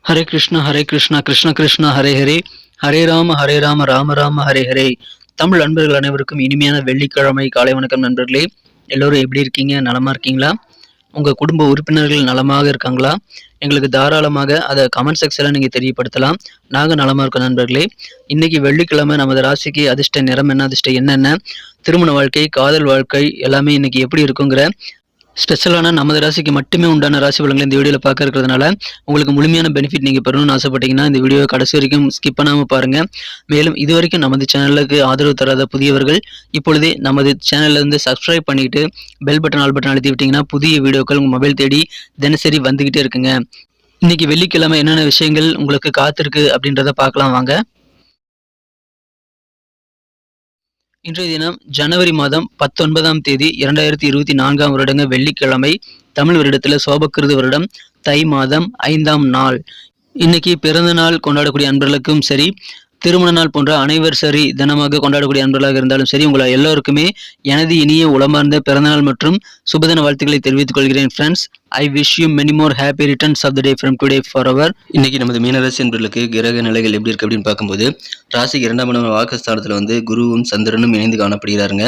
ஹரே கிருஷ்ணா கிருஷ்ண கிருஷ்ணா ஹரே ஹரே, ஹரே ராம ராம ராம ஹரே ஹரே. தமிழ் நண்பர்கள் அனைவருக்கும் இனிமையான வெள்ளிக்கிழமை காலை வணக்கம் நண்பர்களே. எல்லோரும் எப்படி இருக்கீங்க? நலமா இருக்கீங்களா? உங்க குடும்ப உறுப்பினர்கள் நலமாக இருக்காங்களா? எங்களுக்கு தாராளமாக அதை கமெண்ட் செக்ஷன்ல நீங்க தெரியப்படுத்தலாம். நாங்க நலமா இருக்கோம் நண்பர்களே. இன்னைக்கு வெள்ளிக்கிழமை நமது ராசிக்கு அதிர்ஷ்ட நிறம் என்ன, அதிர்ஷ்டம் என்னென்ன, திருமண வாழ்க்கை, காதல் வாழ்க்கை எல்லாமே இன்னைக்கு எப்படி இருக்குங்கிற ஸ்பெஷலான நமது ராசிக்கு மட்டுமே உண்டான ராசி பலன்களை இந்த வீடியோவில் பார்க்க இருக்கிறதுனால உங்களுக்கு முழுமையான பெனிஃபிட் நீங்கள் பெறணும்னு ஆசைப்பட்டீங்கன்னா இந்த வீடியோ கடைசி வரைக்கும் ஸ்கிப் பண்ணாமல் பாருங்கள். மேலும் இது வரைக்கும் நமது சேனலுக்கு ஆதரவு தராத புதியவர்கள் இப்பொழுதே நமது சேனல்ல இருந்து சப்ஸ்கிரைப் பண்ணிட்டு பெல் பட்டன் ஆல் பட்டன் அழுத்தி விட்டீங்கன்னா புதிய வீடியோக்கள் உங்கள் மொபைல் தேடி தினசரி வந்துகிட்டே இருக்குங்க. இன்னைக்கு வெள்ளிக்கிழமை என்னென்ன விஷயங்கள் உங்களுக்கு காத்திருக்கு அப்படின்றத பார்க்கலாம் வாங்க. இன்றைய தினம் ஜனவரி மாதம் 19ஆம் தேதி 2024 வருடங்க வெள்ளிக்கிழமை. தமிழ் வருடத்தில் சோபக்கிருது வருடம் தை மாதம் 5ஆம் நாள். இன்னைக்கு பிறந்த நாள் கொண்டாடக்கூடிய அன்பர்களுக்கும் சரி, திருமண நாள் போன்ற அனைவர்சரி தினமாக கொண்டாடக்கூடிய அன்பர்களாக இருந்தாலும் சரி, உங்களை எல்லோருக்குமே எனது இனிய உளமார்ந்த பிறந்தநாள் மற்றும் சுபதின வாழ்த்துக்களை தெரிவித்துக் கொள்கிறேன் friends. I wish you many more happy returns of the day from today for அவர். இன்னைக்கு நமது மீனராசி என்பர்களுக்கு கிரக நிலைகள் எப்படி இருக்கு அப்படின்னு பார்க்கும்போது, ராசிக்கு 2ஆம் இடம் வாக்குஸ்தானத்தில் வந்து குருவும் சந்திரனும் இணைந்து காணப்படுகிறாருங்க.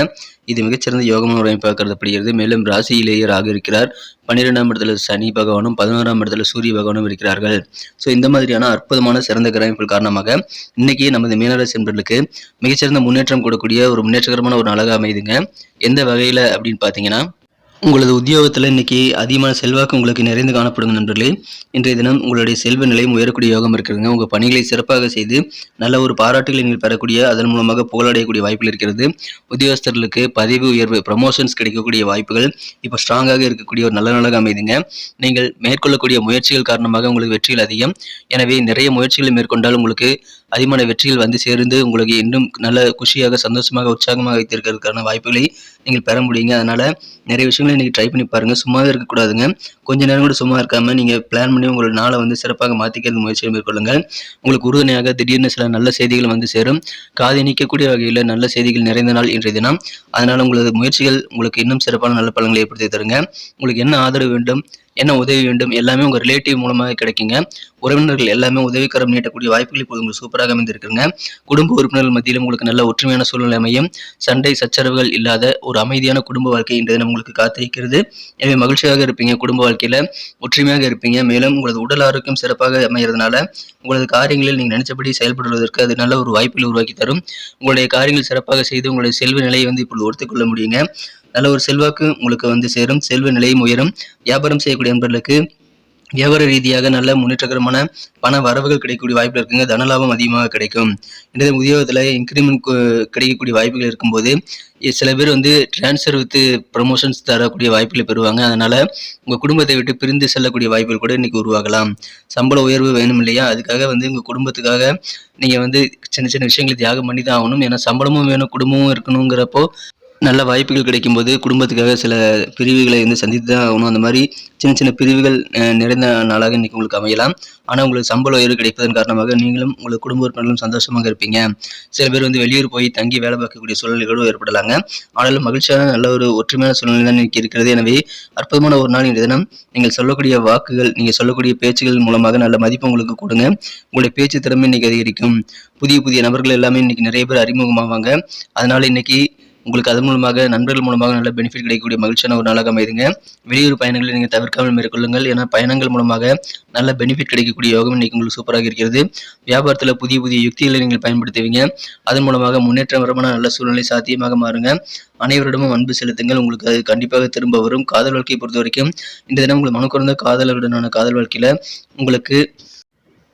இது மிகச்சிறந்த யோகமான ஒரு அமைப்பாக கருதப்படுகிறது. மேலும் ராசியிலேயே ராகு இருக்கிறார். 12ஆம் இடத்துல சனி பகவானும் 11ஆம் இடத்துல சூரிய பகவானும் இருக்கிறார்கள். ஸோ இந்த மாதிரியான அற்புதமான சிறந்த கிரக அமைப்புகள் காரணமாக இன்னைக்கு நமது மீனராசி என்பர்களுக்கு மிகச்சிறந்த முன்னேற்றம் கொடுக்கக்கூடிய ஒரு முன்னேற்றகரமான ஒரு நாளாக அமைதுங்க. எந்த வகையில் அப்படின்னு பார்த்தீங்கன்னா, உங்களது உத்தியோகத்தில் இன்னைக்கு அதிகமான செல்வாக்கு உங்களுக்கு நிறைந்து காணப்படுங்க நண்பர்களே. இன்றைய தினம் உங்களுடைய செல்வ நிலையும் உயரக்கூடிய யோகம் இருக்குதுங்க. உங்கள் பணிகளை சிறப்பாக செய்து நல்ல ஒரு பாராட்டுகளை நீங்கள் பெறக்கூடிய, அதன் மூலமாக புகழடையக்கூடிய வாய்ப்புகள் இருக்கிறது. உத்தியோகஸ்தர்களுக்கு பதவி உயர்வு, ப்ரமோஷன்ஸ் கிடைக்கக்கூடிய வாய்ப்புகள் இப்போ ஸ்ட்ராங்காக இருக்கக்கூடிய ஒரு நல்ல நாளாக அமைதுங்க. நீங்கள் மேற்கொள்ளக்கூடிய முயற்சிகள் காரணமாக உங்களுக்கு வெற்றிகள் அதிகம். எனவே நிறைய முயற்சிகளை மேற்கொண்டால் உங்களுக்கு அதிகமான வெற்றிகள் வந்து சேர்ந்து உங்களுக்கு இன்னும் நல்ல குஷியாக, சந்தோஷமாக, உற்சாகமாக வைத்திருக்கிறதுக்கான வாய்ப்புகளை நீங்கள் பெற முடியுங்க. அதனால நிறைய விஷயங்களை இன்னைக்கு ட்ரை பண்ணி பாருங்க. சும்மாவே இருக்கக்கூடாதுங்க. கொஞ்ச நேரம் கூட சும்மா இருக்காம நீங்க பிளான் பண்ணி உங்களோட நாளை வந்து சிறப்பாக மாற்றிக்கிறது முயற்சியை மேற்கொள்ளுங்க. உங்களுக்கு உறுதுணையாக திடீர்னு சில நல்ல செய்திகள் வந்து சேரும். காதை நீக்கக்கூடிய வகையில் நல்ல செய்திகள் நிறைந்த நாள் இன்றைய தினம். அதனால உங்களது முயற்சிகள் உங்களுக்கு இன்னும் சிறப்பான நல்ல பலன்களை ஏற்படுத்தி தருங்க. உங்களுக்கு என்ன ஆதரவு வேண்டும், என்ன உதவி வேண்டும், எல்லாமே உங்கள் ரிலேட்டிவ் மூலமாக கிடைக்குங்க. உறவினர்கள் எல்லாமே உதவிக்கரம் நீட்டக்கூடிய வாய்ப்புகள் இப்போது உங்களுக்கு சூப்பராக அமைந்திருக்குங்க. குடும்ப உறுப்பினர்கள் மத்தியிலும் உங்களுக்கு நல்ல ஒற்றுமையான சூழ்நிலை அமையும். சண்டை சச்சரவுகள் இல்லாத ஒரு அமைதியான குடும்ப வாழ்க்கை இன்றைய தினம் உங்களுக்கு காத்திருக்கிறது. எனவே மகிழ்ச்சியாக இருப்பீங்க, குடும்ப வாழ்க்கையில் ஒற்றுமையாக இருப்பீங்க. மேலும் உங்களது உடல் ஆரோக்கியம் சிறப்பாக அமைகிறதுனால உங்களது காரியங்களில் நீங்கள் நினைச்சபடி செயல்படுவதற்கு அது நல்ல ஒரு வாய்ப்புகளை உருவாக்கி தரும். உங்களுடைய காரியங்கள் சிறப்பாக செய்து உங்களுடைய செல்வ நிலையை வந்து இப்பொழுது ஒத்துக்கொள்ள முடியுங்க. நல்ல ஒரு செல்வாக்கு உங்களுக்கு வந்து சேரும். செல்வ நிலையும் உயரும். வியாபாரம் செய்யக்கூடிய நண்பர்களுக்கு வியாபார ரீதியாக நல்ல முன்னேற்றகரமான பண வரவுகள் கிடைக்கக்கூடிய வாய்ப்புகள் இருக்குங்க. தனலாபம் அதிகமாக கிடைக்கும். இந்த உத்தியோகத்தில் இன்க்ரிமெண்ட் கிடைக்கக்கூடிய வாய்ப்புகள் இருக்கும்போது சில பேர் வந்து டிரான்ஸ்ஃபர் வித் ப்ரமோஷன்ஸ் தரக்கூடிய வாய்ப்புகளை பெறுவாங்க. அதனால உங்கள் குடும்பத்தை விட்டு பிரிந்து செல்லக்கூடிய வாய்ப்புகள் கூட இன்னைக்கு உருவாகலாம். சம்பள உயர்வு வேணும் இல்லையா, அதுக்காக வந்து உங்கள் குடும்பத்துக்காக நீங்கள் வந்து சின்ன சின்ன விஷயங்களை தியாகம் பண்ணி தான் ஆகணும். ஏன்னா சம்பளமும் வேணும், குடும்பமும் இருக்கணுங்கிறப்போ நல்ல வாய்ப்புகள் கிடைக்கும்போது குடும்பத்துக்காக சில பிரிவுகளை வந்து சந்தித்து தான் ஆகணும். அந்த மாதிரி சின்ன சின்ன பிரிவுகள் நிறைந்த நாளாக இன்றைக்கி உங்களுக்கு அமையலாம். ஆனால் உங்களுக்கு சம்பள உயர்வு கிடைப்பதன் காரணமாக நீங்களும் உங்கள் குடும்ப உறுப்பினர்களும் சந்தோஷமாக இருப்பீங்க. சில பேர் வந்து வெளியூர் போய் தங்கி வேலை பார்க்கக்கூடிய சூழ்நிலைகளும் ஏற்படலாங்க. ஆனாலும் மகிழ்ச்சியான நல்ல ஒரு ஒற்றுமையான சூழ்நிலை தான் இன்றைக்கி இருக்கிறது. எனவே அற்புதமான ஒரு நாள் இன்றைய தினம். நீங்கள் சொல்லக்கூடிய வாக்குகள், நீங்கள் சொல்லக்கூடிய பேச்சுகள் மூலமாக நல்ல மதிப்பு உங்களுக்கு கொடுங்க. உங்களுடைய பேச்சு திறமை இன்றைக்கி அதிகரிக்கும். புதிய புதிய நபர்கள் எல்லாமே இன்றைக்கி நிறைய பேர் அறிமுகமாவாங்க. அதனால் இன்றைக்கி உங்களுக்கு அதன் மூலமாக நண்பர்கள் மூலமாக நல்ல பெனிஃபிட் கிடைக்கக்கூடிய மகிழ்ச்சியான ஒரு நாளாக அமைதுங்க. வெளியூர் பயணங்களை நீங்கள் தவிர்க்காமல் மேற்கொள்ளுங்கள். ஏன்னா பயணங்கள் மூலமாக நல்ல பெனிஃபிட் கிடைக்கக்கூடிய யோகம் இன்னைக்கு உங்களுக்கு சூப்பராக இருக்கிறது. வியாபாரத்தில் புதிய புதிய யுக்திகளை நீங்கள் பயன்படுத்துவீங்க. அதன் மூலமாக முன்னேற்றகரமான நல்ல சூழ்நிலை சாத்தியமாக மாறுங்க. அனைவரிடமும் அன்பு செலுத்துங்கள். உங்களுக்கு அது கண்டிப்பாக திரும்ப வரும். காதல் வாழ்க்கையை பொறுத்த வரைக்கும் இந்த தினம் உங்களுக்கு மனக்குறந்த காதலருடனான காதல் வாழ்க்கையில் உங்களுக்கு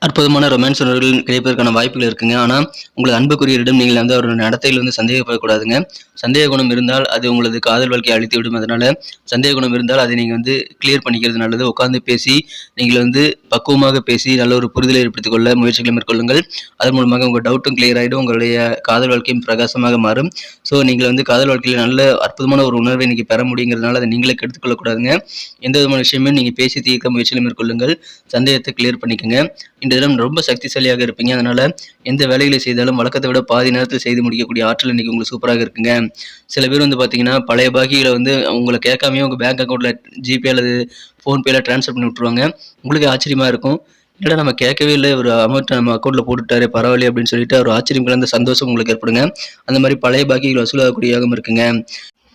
அற்புதமான ரொமான்ஸ் உணர்வுகள் கிடைப்பதற்கான வாய்ப்புகள் இருக்குங்க. ஆனால் உங்களது அன்புக்குரியரிடம் நீங்கள் வந்து அவருடைய நடத்தையில் வந்து சந்தேகப்படக்கூடாதுங்க. சந்தேக குணம் இருந்தால் அது உங்களது காதல் வாழ்க்கையை அழித்து விடும். அதனால சந்தேக குணம் இருந்தால் அதை நீங்கள் வந்து கிளியர் பண்ணிக்கிறது நல்லது. உட்காந்து பேசி நீங்கள் வந்து பக்குவமாக பேசி நல்ல ஒரு புரிதலை ஏற்படுத்திக் கொள்ள முயற்சிகளை மேற்கொள்ளுங்கள். அதன் மூலமாக உங்கள் டவுட்டும் கிளியர் ஆகிடும். உங்களுடைய காதல் வாழ்க்கையும் பிரகாசமாக மாறும். ஸோ நீங்கள் வந்து காதல் வாழ்க்கையில் நல்ல அற்புதமான ஒரு உணர்வை இன்னைக்கு பெற முடியுங்கிறதுனால அதை நீங்களே கெடுத்துக்கொள்ளக்கூடாதுங்க. எந்த விதமான விஷயமே நீங்கள் பேசி தீர்க்க முயற்சிகளை மேற்கொள்ளுங்கள். சந்தேகத்தை கிளியர் பண்ணிக்கோங்க. இந்த தினம் ரொம்ப சக்திசாலியாக இருப்பீங்க. அதனால எந்த வேலைகளை செய்தாலும் வழக்கத்தை விட பாதி நேரத்தில் செய்து முடிக்கக்கூடிய ஆற்றல் இன்னைக்கு உங்களுக்கு சூப்பராக இருக்குங்க. சில பேர் வந்து பார்த்தீங்கன்னா பழைய பாக்கிகளை வந்து உங்களை கேட்காமையே உங்கள் பேங்க் அக்கௌண்ட்டில் ஜிபே அல்லது ஃபோன்பேல ட்ரான்ஸ்ஃபர் பண்ணி விட்ருவாங்க. உங்களுக்கு ஆச்சரியமாக இருக்கும். என்னடா நம்ம கேட்கவே இல்ல, ஒரு அமௌண்ட் நம்ம அக்கவுண்ட்ல போட்டுட்டாரே பரவாயில்லையே அப்படின்னு சொல்லிட்டு ஒரு ஆச்சரியம் கலந்த சந்தோஷம் உங்களுக்கு ஏற்படுங்க. அந்த மாரி பழைய பாக்கிகள் வசூலாகக்கூடிய யோகம் இருக்குங்க.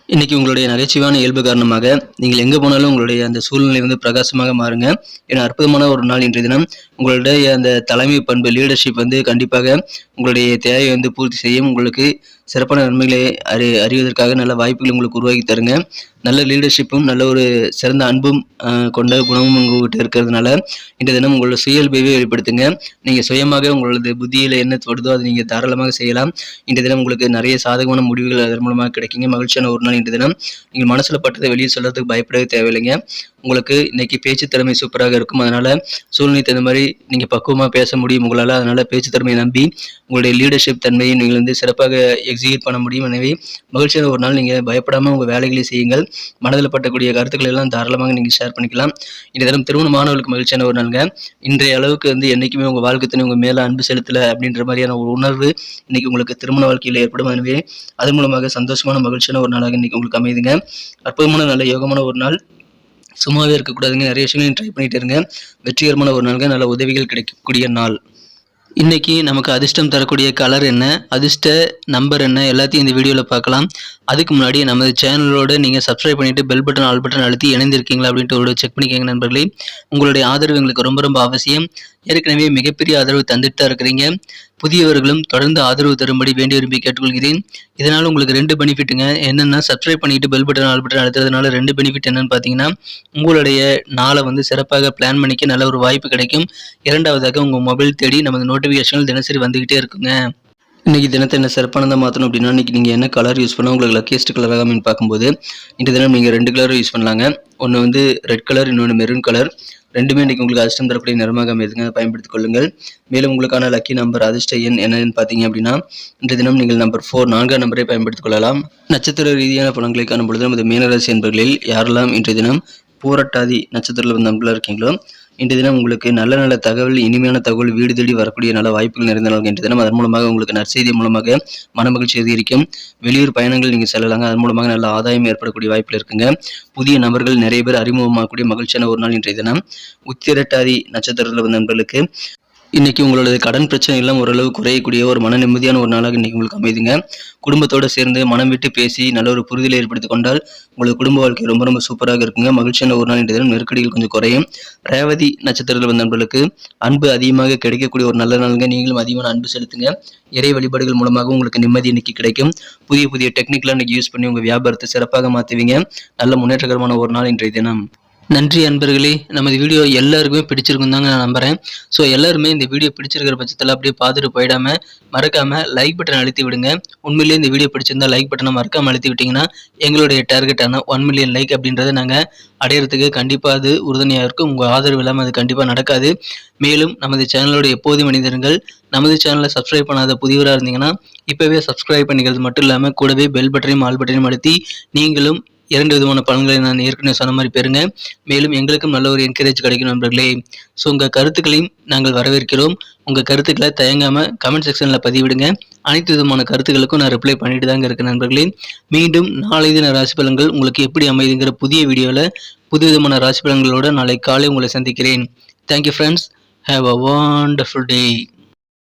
இன்னைக்கு உங்களுடைய நகைச்சுவையான இயல்பு காரணமாக நீங்கள் எங்க போனாலும் உங்களுடைய அந்த சூழ்நிலை வந்து பிரகாசமாக மாறுங்க. ஏன்னா அற்புதமான ஒரு நாள் இன்றைய தினம். உங்களுடைய அந்த தலைமை பண்பு லீடர்ஷிப் வந்து கண்டிப்பாக உங்களுடைய தேவையை வந்து பூர்த்தி செய்யும். உங்களுக்கு சிறப்பான நன்மைகளை அறிவதற்காக நல்ல வாய்ப்புகள் உங்களுக்கு உருவாக்கி தருங்க. நல்ல லீடர்ஷிப்பும் நல்ல ஒரு சிறந்த அன்பும் கொண்ட குணமும் உங்ககிட்ட இருக்கிறதுனால இன்றைய தினம் உங்களோட சுயல்பையை வெளிப்படுத்துங்க. நீங்க சுயமாக உங்களது புத்தியில என்ன தோடுதோ அதை நீங்க தாராளமாக செய்யலாம். இன்றைய தினம் உங்களுக்கு நிறைய சாதகமான முடிவுகள் அதன் மூலமாக கிடைக்குங்க. மகிழ்ச்சியான ஒரு நாள் இன்றைய தினம். நீங்கள் மனசுல பட்டதை வெளியே சொல்றதுக்கு பயப்படவே தேவையில்லைங்க. உங்களுக்கு இன்னைக்கு பேச்சு திறமை சூப்பராக இருக்கும். அதனால சூழ்நிலை தகுந்த மாதிரி நீங்க பக்குவமா பேச முடியும் உங்களால. அதனால பேச்சு திறமையை நம்பி உங்களுடைய லீடர்ஷிப் தன்மையை நீங்கள் வந்து சிறப்பாக எக்ஸிக்யூட் பண்ண முடியும். எனவே மகிழ்ச்சியான ஒரு நாள். நீங்க பயப்படாம உங்க வேலைகளை செய்யுங்கள். மனதில் பட்டக்கூடிய கருத்துக்களை எல்லாம் தாராளமாக நீங்க ஷேர் பண்ணிக்கலாம். இந்த தினம் திருமணமானவர்களுக்கு மகிழ்ச்சியான ஒரு நாளுங்க. இன்றைய அளவுக்கு வந்து என்னைக்குமே உங்க வாழ்க்கை துணை உங்க மேல அன்பு செலுத்தல அப்படின்ற மாதிரியான ஒரு உணர்வு இன்னைக்கு உங்களுக்கு திருமண வாழ்க்கையில் ஏற்படும். எனவே அதன் மூலமாக சந்தோஷமான மகிழ்ச்சியான ஒரு நாளாக இன்னைக்கு உங்களுக்கு அமைதுங்க. அற்புதமான நல்ல யோகமான ஒரு நாள். சும்மாவே இருக்கக்கூடாதுங்க. நிறைய விஷயங்களையும் ட்ரை பண்ணிட்டு இருங்க. வெற்றிகரமான ஒரு நாளுங்க. நல்ல உதவிகள் கிடைக்கக்கூடிய நாள். இன்னைக்கு நமக்கு அதிர்ஷ்டம் தரக்கூடிய கலர் என்ன, அதிர்ஷ்ட நம்பர் என்ன, எல்லாத்தையும் இந்த வீடியோவில் பார்க்கலாம். அதுக்கு முன்னாடி நமது சேனலோட நீங்கள் சப்ஸ்கிரைப் பண்ணிட்டு பெல் பட்டன் ஆல் பட்டன் அழுத்தி இணைந்திருக்கீங்களா அப்படின்ட்டு ஒரு செக் பண்ணிக்கோங்க நண்பர்களே. உங்களுடைய ஆதரவு எங்களுக்கு ரொம்ப ரொம்ப அவசியம். ஏற்கனவே மிகப்பெரிய ஆதரவு தந்துட்டு தான் இருக்கிறீங்க. புதியவர்களும் தொடர்ந்து ஆதரவு தரும்படி வேண்டி விரும்பி கேட்டுக்கொள்கிறேன். இதனால் உங்களுக்கு 2 பெனிஃபிட்டுங்க. என்னென்னா சப்ஸ்கிரைப் பண்ணிட்டு பெல் பட்டன் ஆல் பட்டன் அழுத்துறதுனால 2 பெனிஃபிட் என்னன்னு பார்த்தீங்கன்னா, உங்களுடைய நாளை வந்து சிறப்பாக பிளான் பண்ணிக்க நல்ல ஒரு வாய்ப்பு கிடைக்கும். இரண்டாவதாக உங்கள் மொபைல் தேடி நமது நோட்டிஃபிகேஷன்கள் தினசரி வந்துகிட்டே இருக்குங்க. இன்னைக்கு தினத்தை என்ன சிறப்பானதாக மாற்றணும் அப்படின்னா, இன்னைக்கு நீங்கள் என்ன கலர் யூஸ் பண்ணால் உங்களுக்கு லக்கியஸ்ட் கலராக அப்படின்னு பார்க்கும்போது, இன்றைய தினம் நீங்கள் 2 கலர் யூஸ் பண்ணலாங்க. ஒன்று வந்து ரெட் கலர், இன்னொன்று மெரூன் கலர். ரெண்டுமே இன்னைக்கு உங்களுக்கு அதிர்ஷ்டம் தரக்கூடிய நிறமாக அமைதுங்க. பயன்படுத்திக் கொள்ளுங்கள். மேலும் உங்களுக்கான லக்கி நம்பர் அதிர்ஷ்ட எண் என்னன்னு பார்த்தீங்க அப்படின்னா, இன்றைய தினம் நீங்கள் நம்பர் 4 4ஆம் நம்பரை பயன்படுத்திக் கொள்ளலாம். நட்சத்திர ரீதியான பலன்களை காணும் பொழுது நமது மீனராசி என்பர்களில் யாரெல்லாம் இன்றைய தினம் பூரட்டாதி நட்சத்திரத்தில் வந்து நம்பளாக இருக்கீங்களோ, இன்றைய தினம் உங்களுக்கு நல்ல நல்ல தகவல், இனிமையான தகவல் வீடு தேடி வரக்கூடிய நல்ல வாய்ப்புகள் நிறைந்த நாள் இன்றைய தினம். அதன் மூலமாக உங்களுக்கு நற்செய்தி மூலமாக மனமகிழ்ச்சி அதிகரிக்கும். வெளியூர் பயணங்கள் நீங்கள் செல்லலாங்க. அதன் மூலமாக நல்ல ஆதாயம் ஏற்படக்கூடிய வாய்ப்புகள் இருக்குங்க. புதிய நபர்கள் நிறைய பேர் அறிமுகமாகக்கூடிய மகிழ்ச்சியான ஒரு நாள் இன்றைய தினம். உத்திரட்டாதி நட்சத்திரத்தில் வந்த நண்பர்களுக்கு இன்னைக்கு உங்களோட கடன் பிரச்சனை எல்லாம் ஓரளவு குறையக்கூடிய ஒரு மன நிம்மதியான ஒரு நாளாக இன்னைக்கு உங்களுக்கு அமைதுங்க. குடும்பத்தோடு சேர்ந்து மனம் விட்டு பேசி நல்ல ஒரு புரிதலை ஏற்படுத்திக் கொண்டால் உங்களுக்கு குடும்ப வாழ்க்கை ரொம்ப ரொம்ப சூப்பராக இருக்குங்க. மகிழ்ச்சியான ஒரு நாள் இன்றைய தினம். நெருக்கடிகள் கொஞ்சம் குறையும். ரேவதி நட்சத்திரத்தில் வந்த நண்பர்களுக்கு அன்பு அதிகமாக கிடைக்கக்கூடிய ஒரு நல்ல நாளுங்க. நீங்களும் அதிகமான அன்பு செலுத்துங்க. இறை வழிபாடுகள் மூலமாக உங்களுக்கு நிம்மதி இன்னைக்கு கிடைக்கும். புதிய புதிய டெக்னிக்லாம் இன்னைக்கு யூஸ் பண்ணி உங்க வியாபாரத்தை சிறப்பாக மாற்றுவீங்க. நல்ல முன்னேற்றகரமான ஒரு நாள் இன்றைய தினம். நன்றி அன்பர்களே. நமது வீடியோ எல்லாருக்குமே பிடிச்சிருக்கும் தாங்க நான் நம்புகிறேன். ஸோ எல்லாருமே இந்த வீடியோ பிடிச்சிருக்கிற பட்சத்தில் அப்படியே பார்த்துட்டு போயிடாமல் மறக்காமல் லைக் பட்டன் அழுத்தி விடுங்க. உண்மையிலேயே இந்த வீடியோ பிடிச்சிருந்தா லைக் பட்டனை மறக்காமல் அழுத்தி விட்டிங்கன்னா எங்களுடைய டார்கெட்டான 1 மில்லியன் லைக் அப்படின்றத நாங்கள் அடையிறதுக்கு கண்டிப்பாக அது உறுதுணையாக இருக்கும். உங்கள் ஆதரவு இல்லாமல் அது கண்டிப்பாக நடக்காது. மேலும் நமது சேனலோட எப்போதும் மனிதர்கள் நமது சேனலை சப்ஸ்கிரைப் பண்ணாத புதியவராக இருந்தீங்கன்னா இப்போவே சப்ஸ்கிரைப் பண்ணிக்கிறது மட்டும் இல்லாமல் கூடவே பெல் பட்டனையும் ஆல் பட்டனையும் அழுத்தி நீங்களும் 2 விதமான பலன்களை நான் ஏற்கனவே சொன்ன மாதிரி பெறுங்க. மேலும் எங்களுக்கும் நல்ல ஒரு என்கரேஜ் கிடைக்கும் நண்பர்களே. ஸோ உங்கள் கருத்துக்களையும் நாங்கள் வரவேற்கிறோம். உங்கள் கருத்துக்களை தயங்காமல் கமெண்ட் செக்ஷனில் பதிவிடுங்க. அனைத்து விதமான கருத்துக்களுக்கும் நான் ரிப்ளை பண்ணிட்டு தாங்க இருக்கேன் நண்பர்களே. மீண்டும் நாளை தின ராசி பலன்கள் உங்களுக்கு எப்படி அமைதுங்கிற புதிய வீடியோவில் புது விதமான ராசி பலன்களோடு நாளை காலை உங்களை சந்திக்கிறேன். Thank you friends. Have a wonderful day.